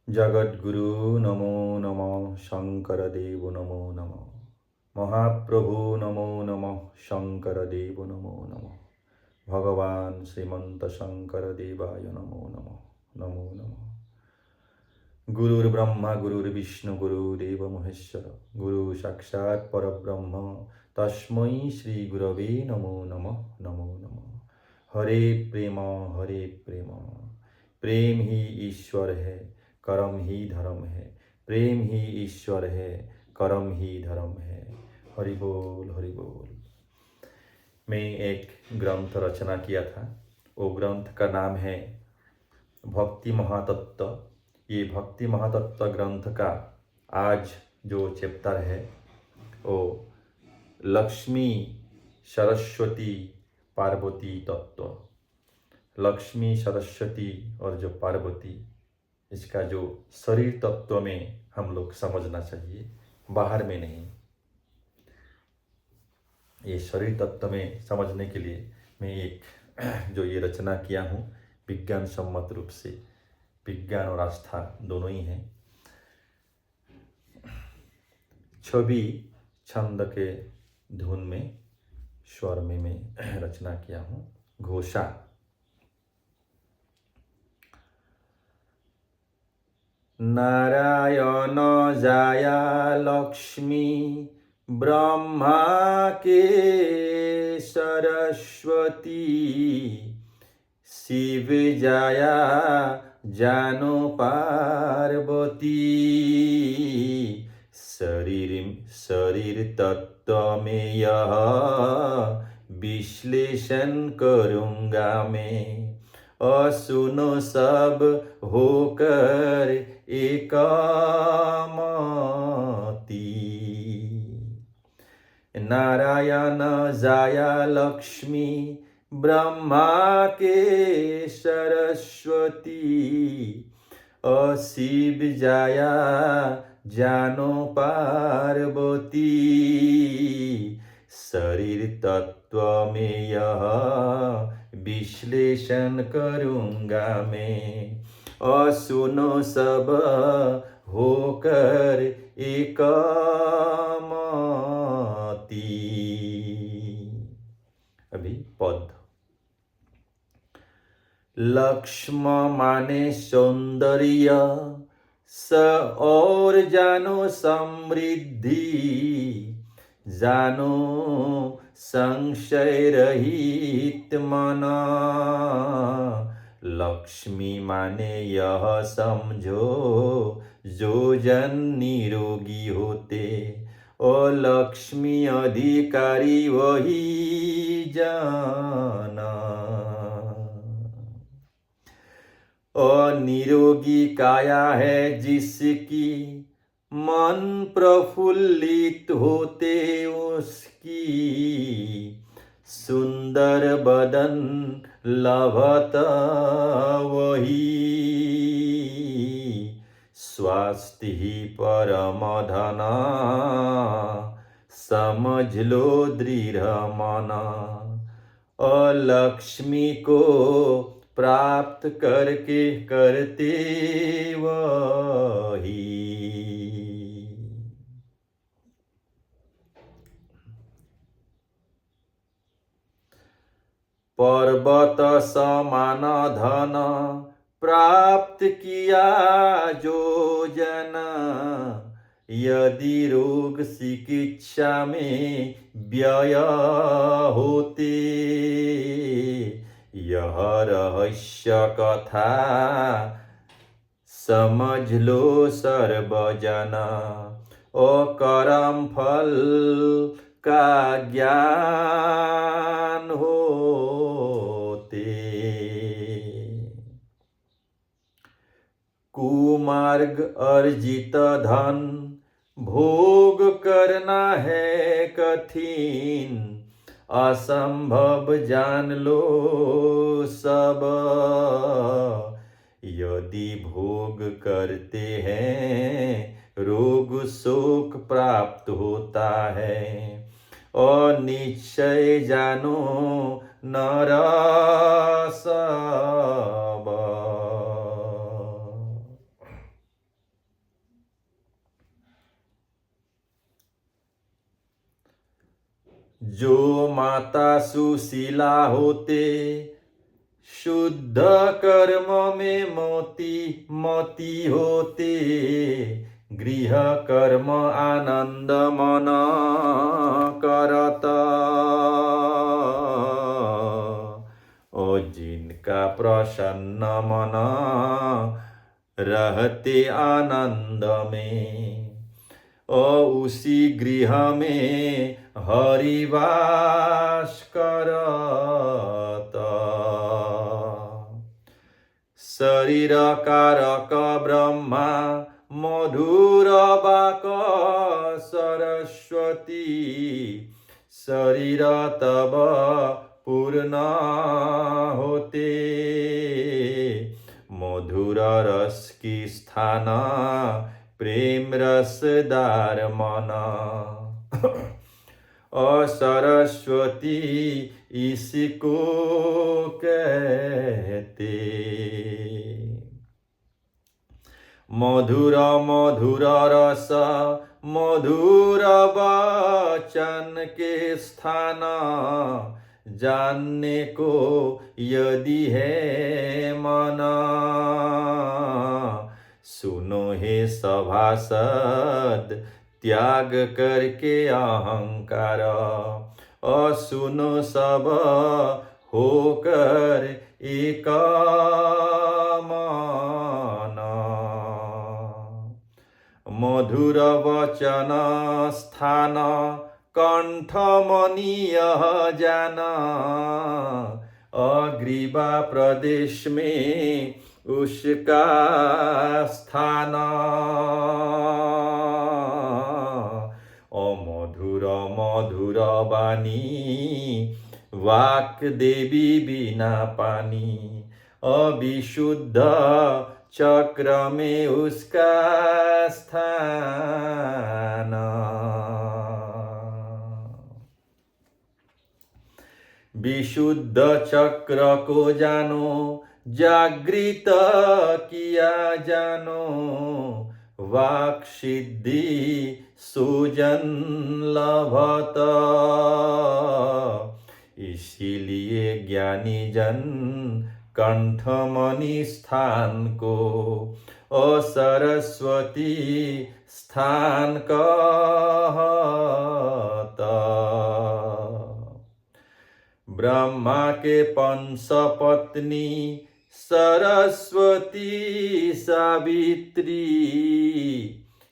जगद्गुरु नमो नमः शंकरदेव नमो नमः महाप्रभु नमो नमः शंकरदेव नमो नमः भगवान श्रीमंत शंकरदेवाय नमो नमः नमो नमः। गुरुर्ब्रह्मा गुरुर्विष्णु गुरुदेव महेश्वर गुरु साक्षात् परब्रह्म तस्मै श्री गुरवे नमो नमः नमो नमः। हरे प्रेम प्रेम ही ईश्वर है कर्म ही धर्म है। प्रेम ही ईश्वर है कर्म ही धर्म है। हरि बोल हरि बोल। मैं एक ग्रंथ रचना किया था। वो ग्रंथ का नाम है भक्ति महातत्व। ये भक्ति महातत्व ग्रंथ का आज जो चैप्टर है वो लक्ष्मी सरस्वती पार्वती तत्व। लक्ष्मी सरस्वती और जो पार्वती, इसका जो शरीर तत्व में हम लोग समझना चाहिए, बाहर में नहीं। ये शरीर तत्व में समझने के लिए मैं एक जो ये रचना किया हूँ विज्ञान सम्मत रूप से, विज्ञान और आस्था दोनों ही हैं। छवि छंद के धुन में स्वर में मैं रचना किया हूँ। घोषा। नारायण जाया लक्ष्मी ब्रह्मा के सरस्वती शिव जाया जानो पार्वती। शरीर तत्व में यह विश्लेषण करूँगा मैं। और सुनो सब होकर एक मति। नारायण जाया लक्ष्मी ब्रह्मा के सरस्वती और शिव जाया जानो पार्वती। शरीर तत्व में यह विश्लेषण करूँगा मैं। और सुनो सब होकर एक मति। अभी पद। लक्ष्म माने सौंदर्य स और जानो समृद्धि। जानो संशय रहित मना। लक्ष्मी माने यह समझो जो जन निरोगी होते। और लक्ष्मी अधिकारी वही जाना। और निरोगी काया है जिसकी मन प्रफुल्लित होते उसकी। सुंदर बदन लभत वही। स्वास्थ्य ही परम धना समझ लो दृढ़ मना। और लक्ष्मी को प्राप्त करके करते वही। पर्वत समान धन प्राप्त किया जो जन। यदि रोग चिकित्सा में व्यय होते। यह रहस्य कथा समझ लो सर्वजना। और कर्म फल का ज्ञान होते। कुमार्ग अर्जित धन भोग करना है कठिन। असंभव जान लो सब। यदि भोग करते हैं रोग शोक प्राप्त होता है। और निश्चय जानो नर सब। जो माता सुशीला होते, शुद्ध कर्म में मती होते, गृह कर्म आनंद मन करता। और जिनका प्रसन्न मन रहते आनंद में, और उसी गृह में हरिवास करता। शरीर कारक ब्रह्मा, मधुर बाक सरस्वती, शरीर तब पूर्ण होते, मधुर रस की स्थान प्रेम रसदार मन। और सरस्वती इसको कहते। मधुर मधुर रस मधुर वचन के स्थान, जानने को यदि है मन। सुनो हे सभासद, त्याग करके अहंकार, और सुनो सब होकर एक मन। मधुर वचन स्थान कंठ मनीय जान, अग्रीवा प्रदेश में उसका स्थान। मधुर मधुर वाणी वाक देवी बिना पानी, अविशुद्ध चक्र में उसका स्थान। विशुद्ध चक्र को जानो, जागृत किया जानो, वाक सिद्धि सुजन लभत। इसीलिए ज्ञानी जन कंठमणि स्थान को सरस्वती स्थान कहता। ब्रह्मा के पंच पत्नी सरस्वती सावित्री,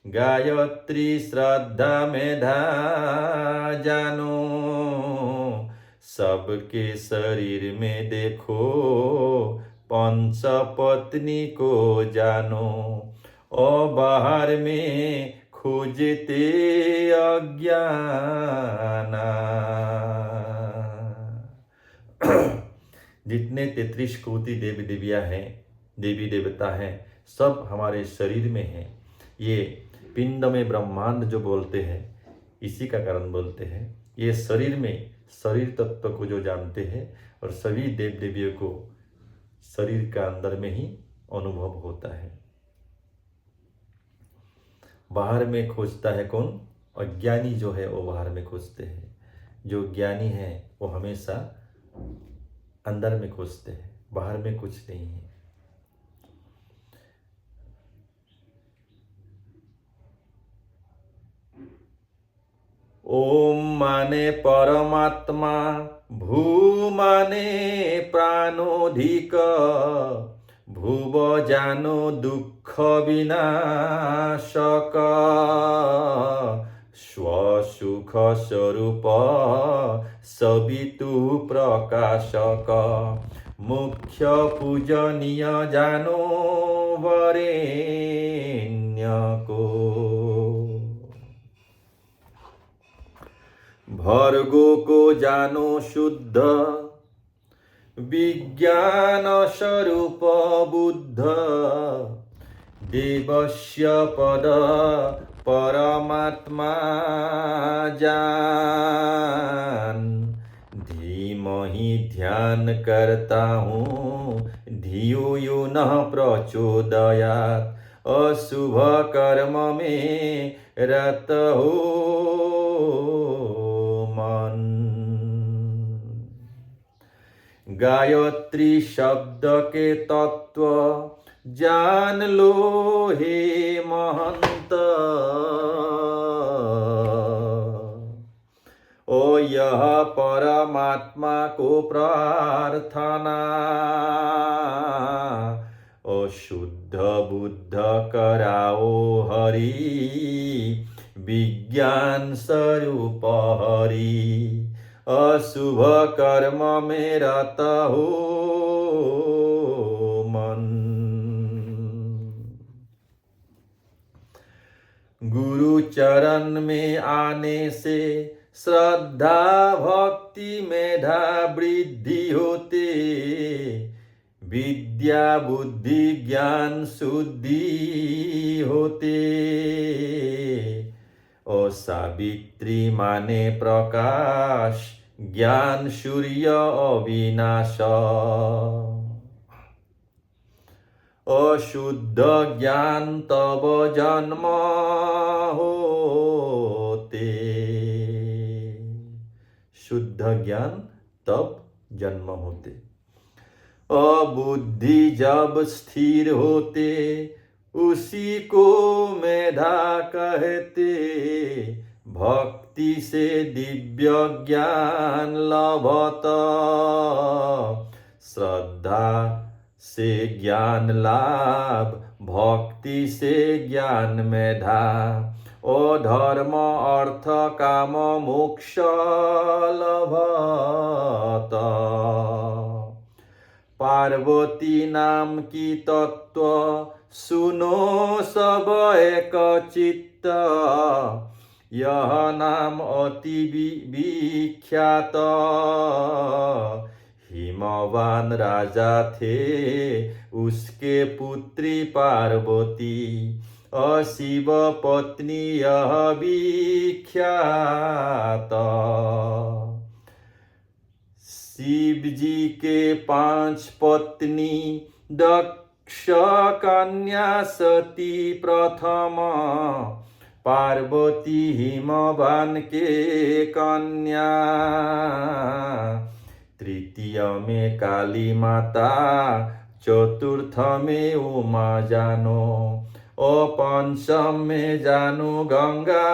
गायत्री श्रद्धा मेधा जानो, सबके शरीर में देखो पंच पत्नी को जानो, और बाहर में खोजते अज्ञाना। जितने 33 कोटि देवी देवियाँ हैं, देवी देवता हैं, सब हमारे शरीर में हैं। ये पिंड में ब्रह्मांड जो बोलते हैं, इसी का कारण बोलते हैं। ये शरीर में शरीर तत्व को जो जानते हैं, और सभी देव देवियों को शरीर का अंदर में ही अनुभव होता है। बाहर में खोजता है कौन? अज्ञानी जो है वो बाहर में खोजते हैं। जो ज्ञानी है वो हमेशा अंदर में खोजते हैं, बाहर में कुछ नहीं है। ओम माने परमात्मा, भू माने प्राणोधिक, भुव जानो दुख विनाशक, स्वसुख स्वरूप सवितु प्रकाशक, मुख्य पूजनीय जानो वरेण्य को, भर्गो को जानो शुद्ध विज्ञान स्वरूप बुद्ध, देवस्य पद परमात्मा जान, धीमहि ध्यान करता हूँ धियो यो न प्रचोदयात्, अशुभ कर्म में रत हो मन। गायत्री शब्द के तत्व जान लो हे महंत। ओ यह परमात्मा को प्रार्थना, ओ शुद्ध बुद्ध कराओ हरि, विज्ञान स्वरूप हरि। अशुभ कर्म में रत हो मन, गुरु चरण में आने से श्रद्धा भक्ति मेधा वृद्धि होते, विद्या बुद्धि ज्ञान शुद्धि होते। ओ सावित्री माने प्रकाश, ज्ञान सूर्य अविनाश। अशुद्ध ज्ञान तब जन्म होते, शुद्ध ज्ञान तब जन्म होते। अबुद्धि जब स्थिर होते, उसी को मेधा कहते। भक्ति से दिव्य ज्ञान लभत, श्रद्धा से ज्ञान लाभ, भक्ति से ज्ञान मेधा। ओ धर्म अर्थ काम मोक्ष लभत। पार्वती नाम की तत्व सुनो सब एक चित्त, यह नाम अति विख्यात। हिमवान राजा थे उसके पुत्री पार्वती, शिव पत्नी यह विख्यात। शिव जी के 5 पत्नी, दक्ष कन्या सती प्रथम, पार्वती हिमवान के कन्या। तृतीय में काली माता, चतुर्थ में उमा जानो, और पंचम में जानो गंगा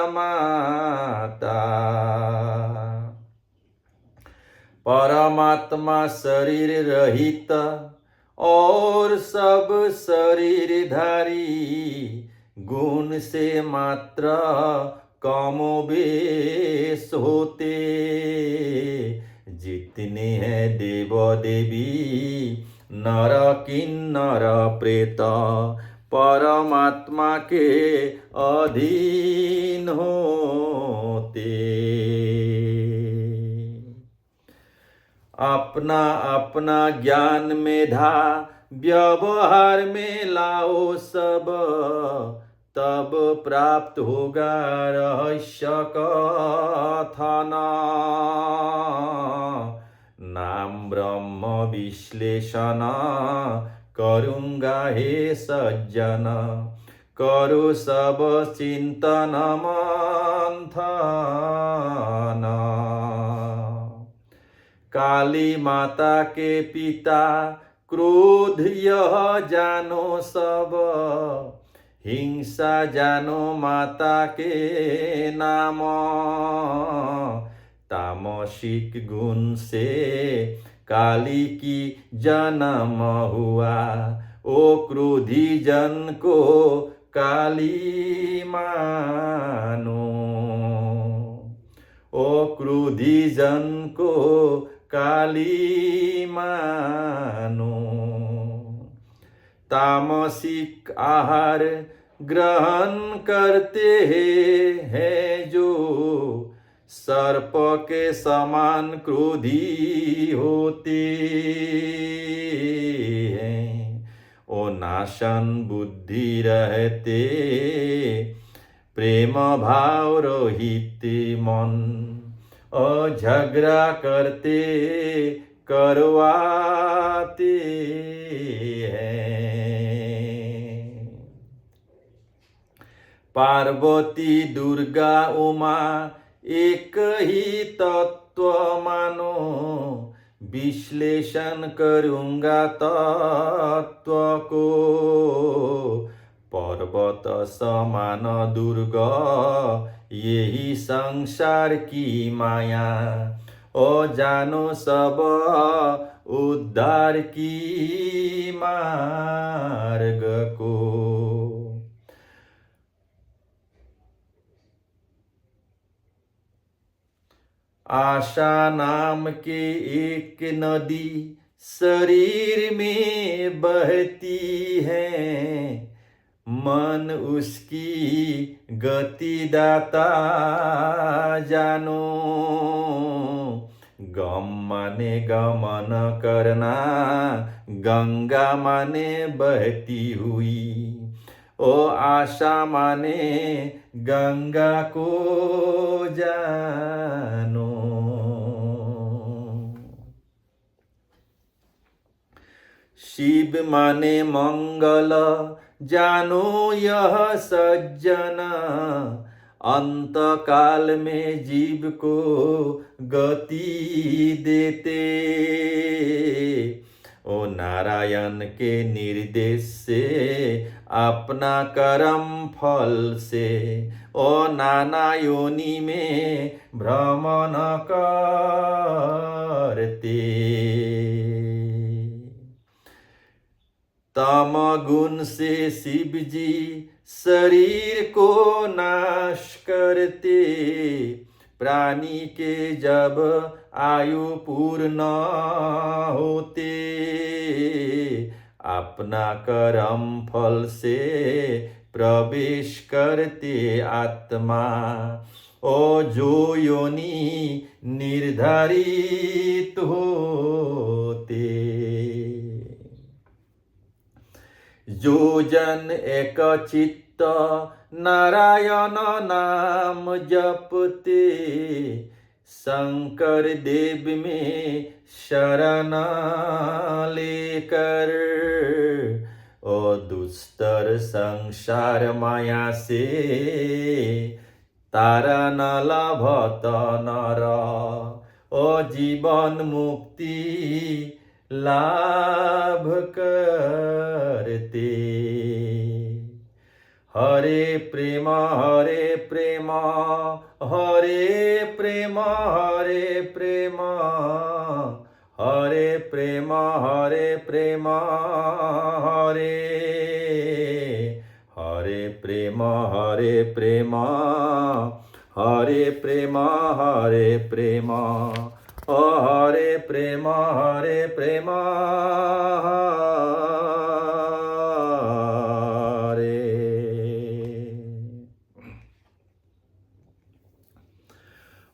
माता। परमात्मा शरीर रहित और सब शरीरधारी, गुण से मात्र कमोबेश होते। जितने हैं देव देवी नर किन्नर प्रेत, परमात्मा के अधीन होते। अपना अपना ज्ञान मेधा व्यवहार में लाओ सब, तब प्राप्त होगा रहस्य कथन। नाम ब्रह्म विश्लेषण करूँगा हे सज्जन, करो सब चिंतन मंथन। काली माता के पिता क्रोध यह जानो सब, हिंसा जानो माता के नाम। तामसिक गुण से काली की जन्म हुआ, ओ क्रोधी जन को काली मानो। ओ क्रोधी जन को काली मानो। तामसिक आहार ग्रहण करते हैं जो, सर्प के समान क्रोधी होते हैं। ओ नाशन बुद्धि रहते, प्रेम भाव रहित मन, और झगड़ा करते करवाते हैं। पार्वती दुर्गा उमा एक ही तत्व मानो, विश्लेषण करूँगा तत्व को, पर्वत समान दुर्ग यही संसार की माया। ओ जानो सब उद्धार की मार्ग को। आशा नाम के एक नदी शरीर में बहती है, मन उसकी गति दाता जानो। गम माने गमन करना, गंगा माने बहती हुई। ओ आशा माने गंगा को जानो। शिव माने मंगल जानो यह सज्जन, अंत काल में जीव को गति देते। ओ नारायण के निर्देश से अपना कर्म फल से, ओ नाना योनि में भ्रमण करते। तम गुण से शिव जी शरीर को नाश करते, प्राणी के जब आयु पूर्ण होते। अपना कर्म फल से प्रवेश करते आत्मा, ओ जो योनि निर्धारित होते। जो जन एक चित्त नारायण नाम जपते, शंकर देव में शरण लेकर। ओ दुस्तर संसार माया से तारा न लभत नर, ओ जीवन मुक्ति लाभ करते। हरे प्रेम हरे प्रेम, हरे प्रेम हरे प्रेम, हरे प्रेम हरे प्रेम, हरे प्रेम हरे प्रेम, हरे प्रेम हरे प्रेम, हरे प्रेम हरे प्रेम, हरे।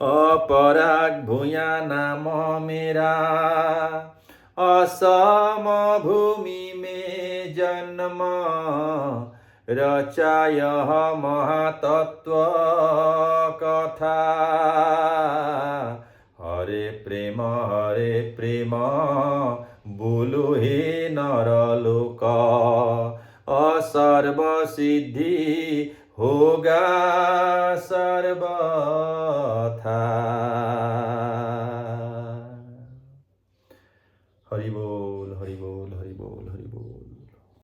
अपराग भूया नाम मेरा, असम भूमि में जन्म, रचाय महातत्व कथा। हरे प्रेम बोलो हे नरलोक, सर्व सिद्धि होगा